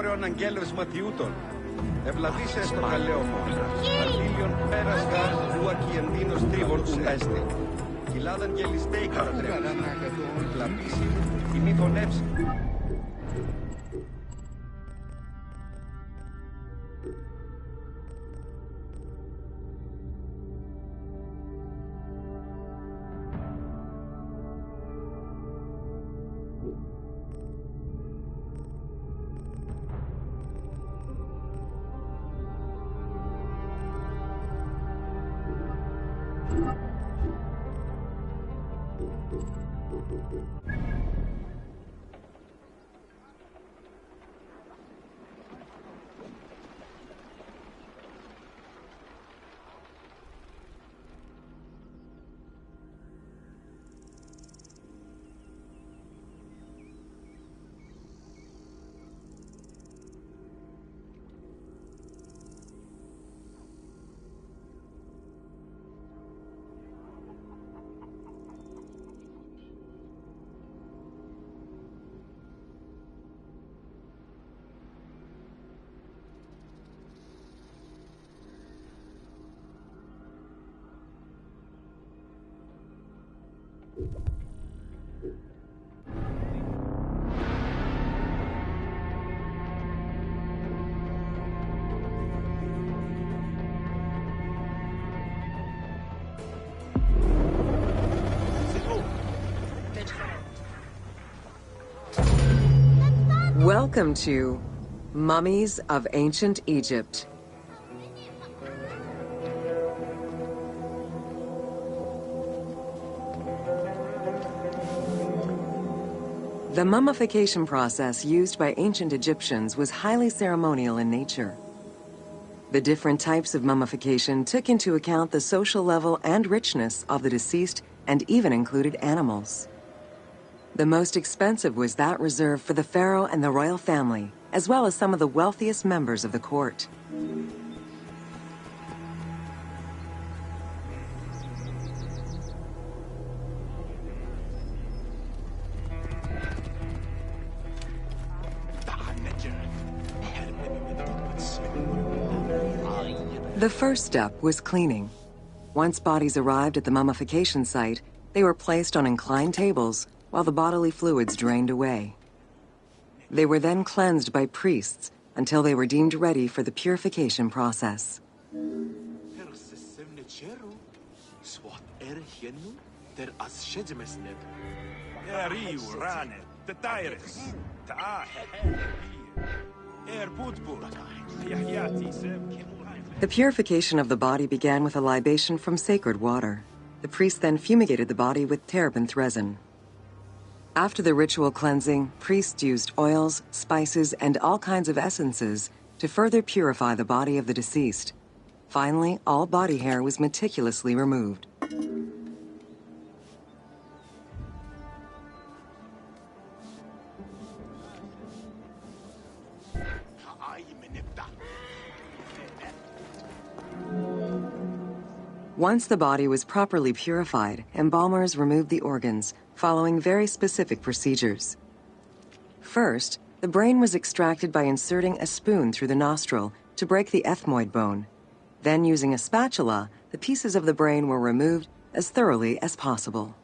όρεων αγγέλευσ ματιούτων. Ευλαβήσε στο καλέωμο. Αρτήλιον πέρας γάρ λούακι ενδύνος τρίβορτουν έστη. Κοιλάδαν γελιστέοι κατατρέπουν. Κλαπίσει, η μη φωνεύσει. Welcome to Mummies of Ancient Egypt. The mummification process used by ancient Egyptians was highly ceremonial in nature. The different types of mummification took into account the social level and richness of the deceased and even included animals. The most expensive was that reserved for the pharaoh and the royal family, as well as some of the wealthiest members of the court. The first step was cleaning. Once bodies arrived at the mummification site, they were placed on inclined tables while the bodily fluids drained away. They were then cleansed by priests until they were deemed ready for the purification process. The purification of the body began with a libation from sacred water. The priest then fumigated the body with terebinth resin. After the ritual cleansing, priests used oils, spices, and all kinds of essences to further purify the body of the deceased. Finally, all body hair was meticulously removed. Once the body was properly purified, embalmers removed the organs, following very specific procedures. First, the brain was extracted by inserting a spoon through the nostril to break the ethmoid bone. Then, using a spatula, the pieces of the brain were removed as thoroughly as possible.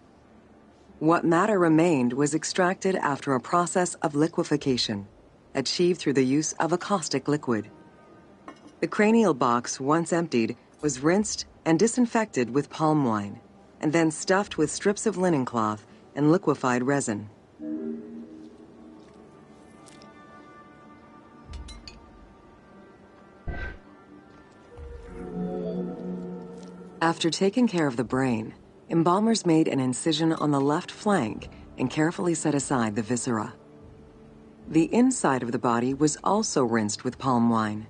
What matter remained was extracted after a process of liquefaction, achieved through the use of a caustic liquid. The cranial box, once emptied, was rinsed and disinfected with palm wine, and then stuffed with strips of linen cloth and liquefied resin. After taking care of the brain, embalmers made an incision on the left flank and carefully set aside the viscera. The inside of the body was also rinsed with palm wine.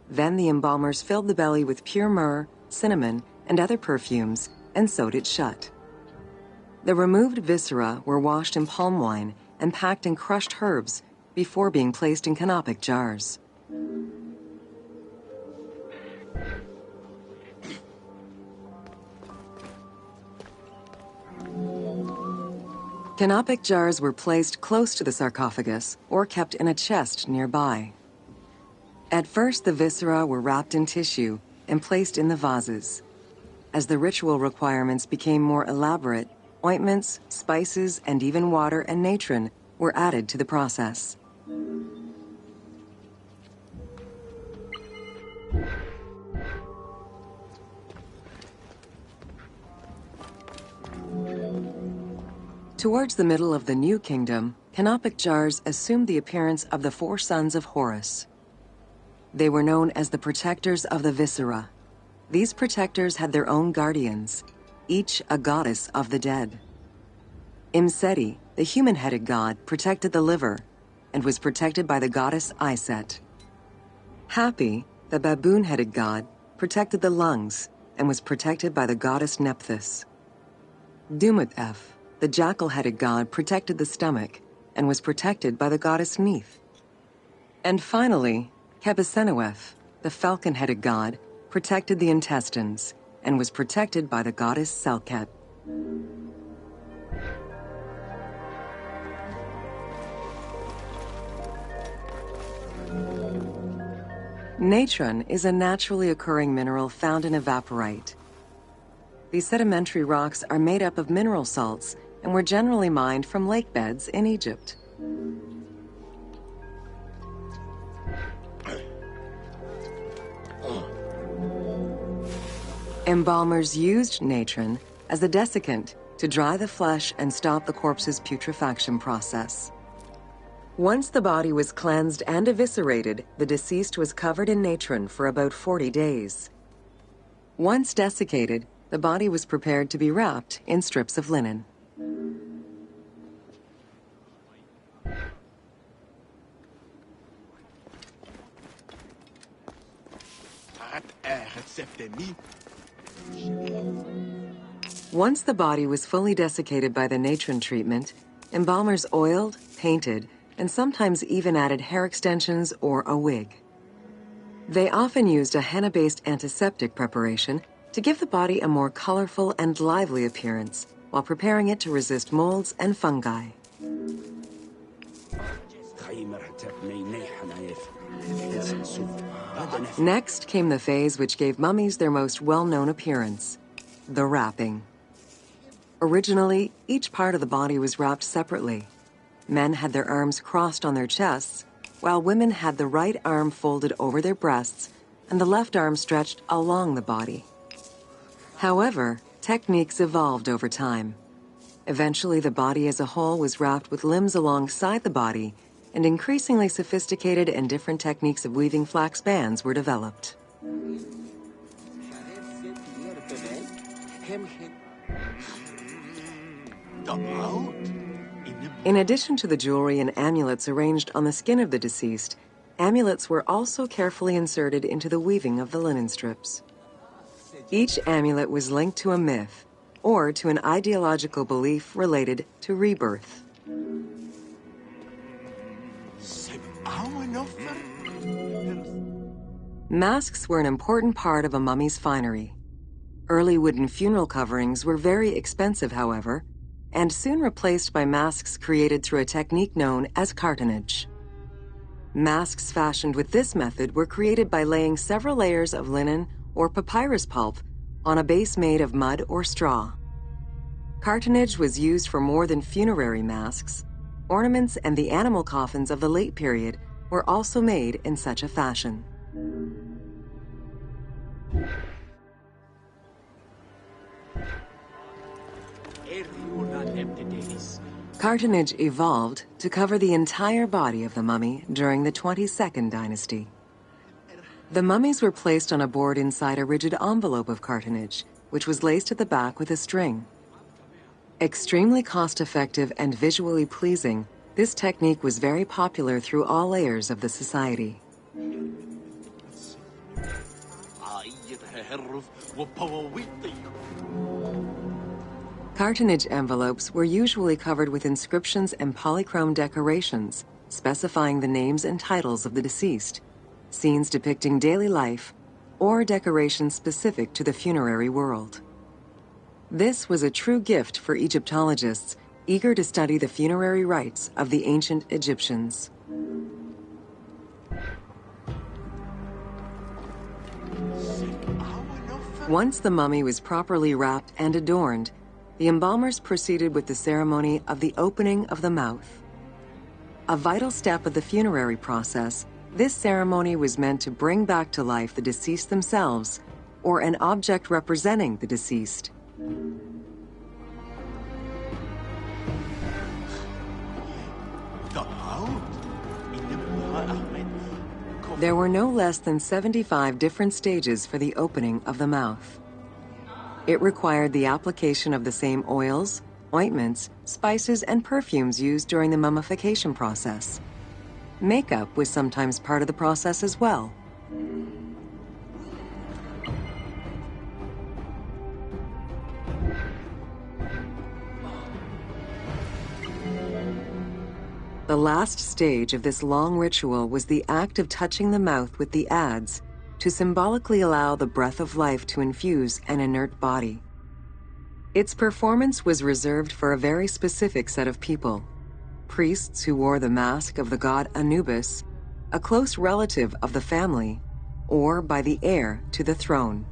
Then the embalmers filled the belly with pure myrrh, cinnamon, and other perfumes and sewed it shut. The removed viscera were washed in palm wine and packed in crushed herbs before being placed in canopic jars. Canopic jars were placed close to the sarcophagus or kept in a chest nearby. At first, the viscera were wrapped in tissue and placed in the vases. As the ritual requirements became more elaborate, ointments, spices, and even water and natron were added to the process. Towards the middle of the New Kingdom, canopic jars assumed the appearance of the 4 sons of Horus. They were known as the protectors of the viscera. These protectors had their own guardians, each a goddess of the dead. Imseti, the human-headed god, protected the liver and was protected by the goddess Iset. Hapi, the baboon-headed god, protected the lungs and was protected by the goddess Nephthys. Dumut-Ef, the jackal-headed god, protected the stomach and was protected by the goddess Neith. And finally, Kebesenuef, the falcon-headed god, protected the intestines and was protected by the goddess Selket. Natron is a naturally occurring mineral found in evaporite. These sedimentary rocks are made up of mineral salts and were generally mined from lake beds in Egypt. Embalmers used natron as a desiccant to dry the flesh and stop the corpse's putrefaction process. Once the body was cleansed and eviscerated, the deceased was covered in natron for about 40 days. Once desiccated, the body was prepared to be wrapped in strips of linen. Once the body was fully desiccated by the natron treatment, embalmers oiled, painted, and sometimes even added hair extensions or a wig. They often used a henna-based antiseptic preparation to give the body a more colorful and lively appearance while preparing it to resist molds and fungi. Next came the phase which gave mummies their most well-known appearance, the wrapping. Originally, each part of the body was wrapped separately. Men had their arms crossed on their chests, while women had the right arm folded over their breasts and the left arm stretched along the body. However, techniques evolved over time. Eventually, the body as a whole was wrapped with limbs alongside the body, and increasingly sophisticated and different techniques of weaving flax bands were developed. In addition to the jewelry and amulets arranged on the skin of the deceased, amulets were also carefully inserted into the weaving of the linen strips. Each amulet was linked to a myth or to an ideological belief related to rebirth. Masks were an important part of a mummy's finery. Early wooden funeral coverings were very expensive, however, and soon replaced by masks created through a technique known as cartonnage. Masks fashioned with this method were created by laying several layers of linen or papyrus pulp on a base made of mud or straw. Cartonnage was used for more than funerary masks. Ornaments and the animal coffins of the late period were also made in such a fashion. Cartonnage evolved to cover the entire body of the mummy during the 22nd dynasty. The mummies were placed on a board inside a rigid envelope of cartonnage, which was laced at the back with a string. Extremely cost-effective and visually pleasing, this technique was very popular through all layers of the society. Cartonnage envelopes were usually covered with inscriptions and polychrome decorations, specifying the names and titles of the deceased, scenes depicting daily life, or decorations specific to the funerary world. This was a true gift for Egyptologists eager to study the funerary rites of the ancient Egyptians. Once the mummy was properly wrapped and adorned, the embalmers proceeded with the ceremony of the opening of the mouth. A vital step of the funerary process, this ceremony was meant to bring back to life the deceased themselves or an object representing the deceased. There were no less than 75 different stages for the opening of the mouth. It required the application of the same oils, ointments, spices, and perfumes used during the mummification process. Makeup was sometimes part of the process as well. The last stage of this long ritual was the act of touching the mouth with the adze to symbolically allow the breath of life to infuse an inert body. Its performance was reserved for a very specific set of people: priests who wore the mask of the god Anubis, a close relative of the family, or by the heir to the throne.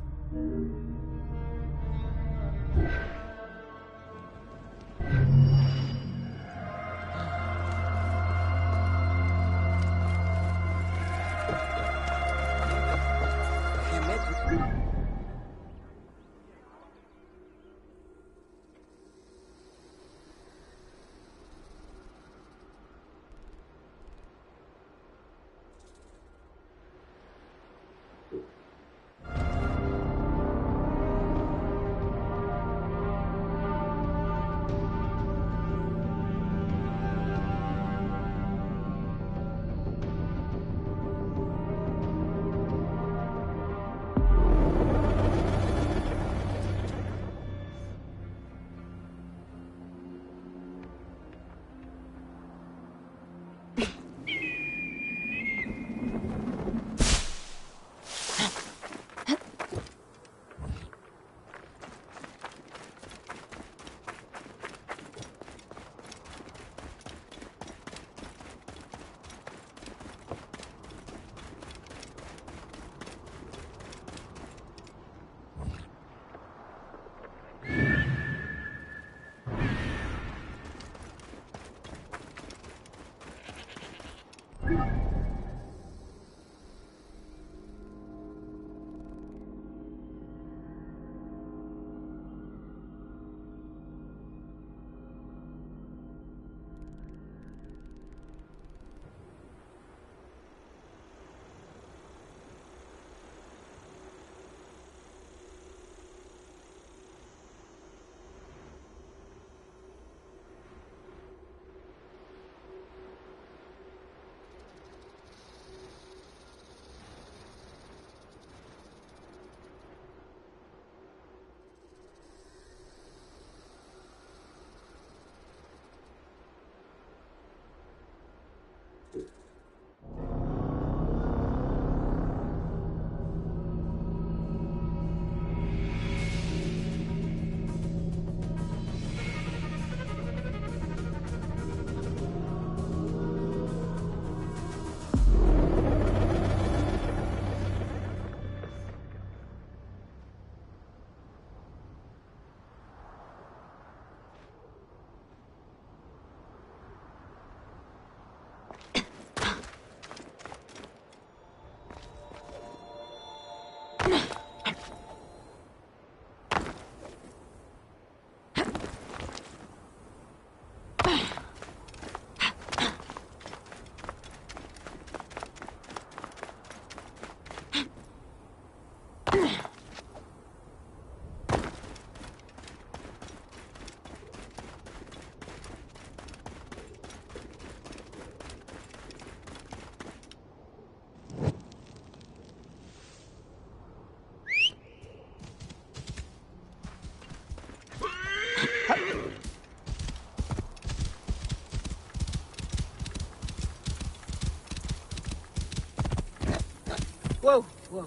Whoa, whoa.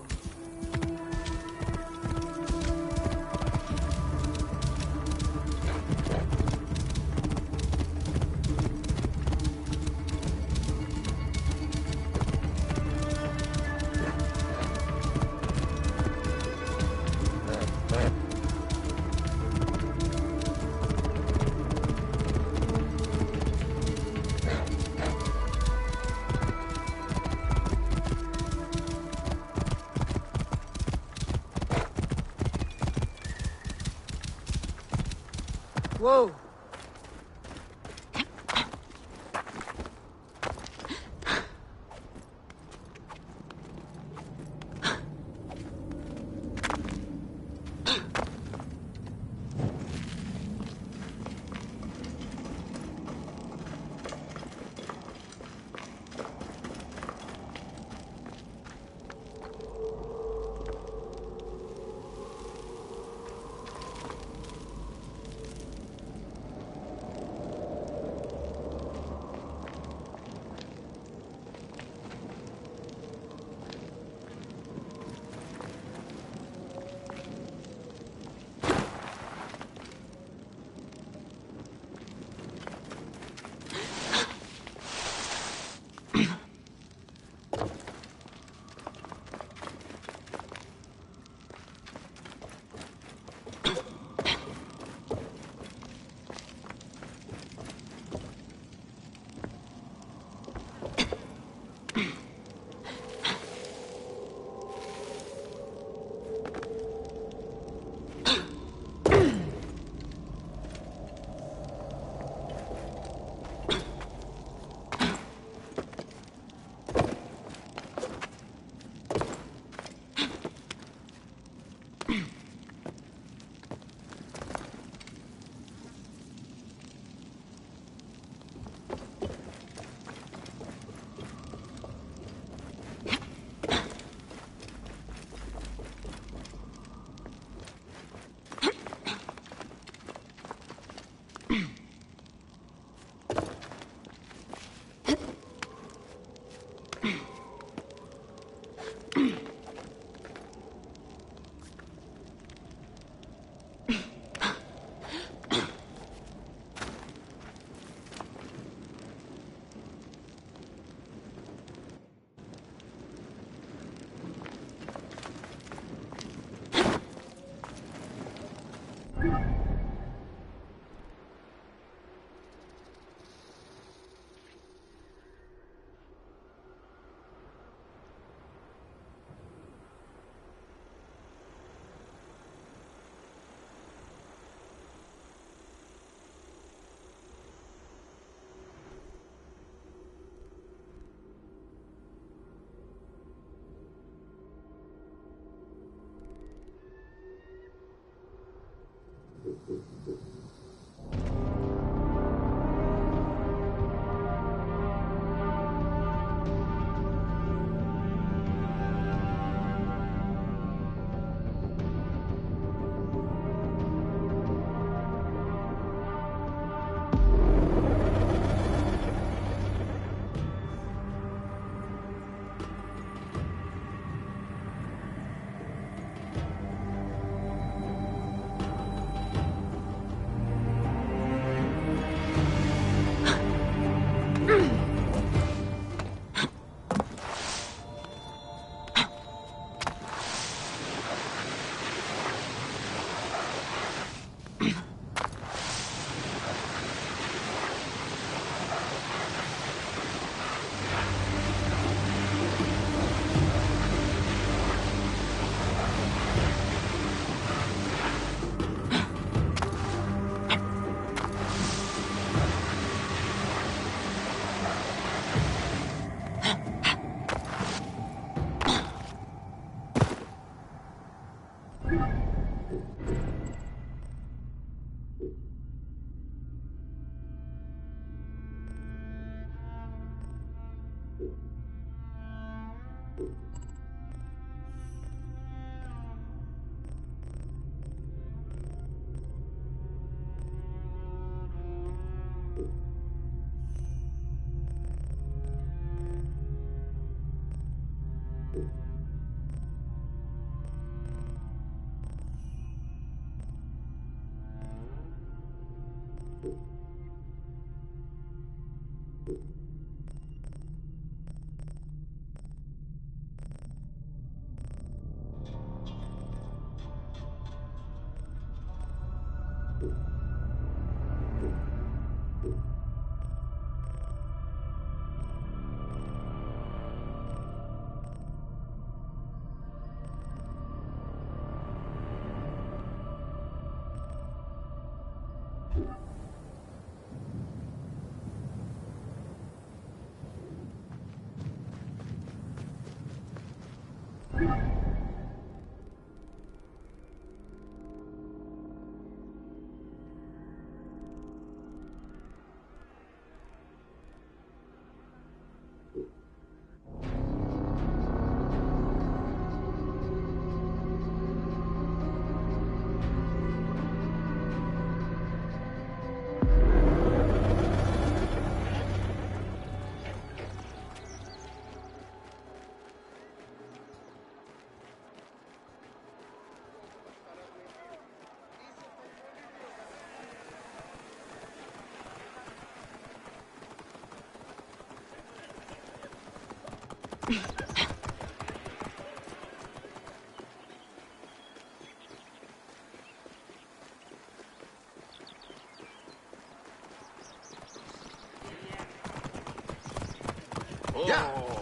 Whoa!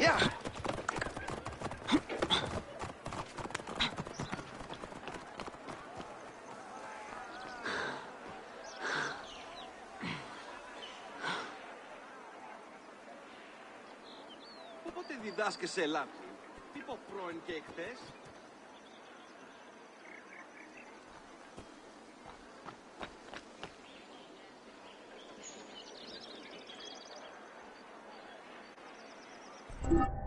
Ja! Πότε διδάσκεσαι Λάτιν? Τι πω πρώην και εχθές? You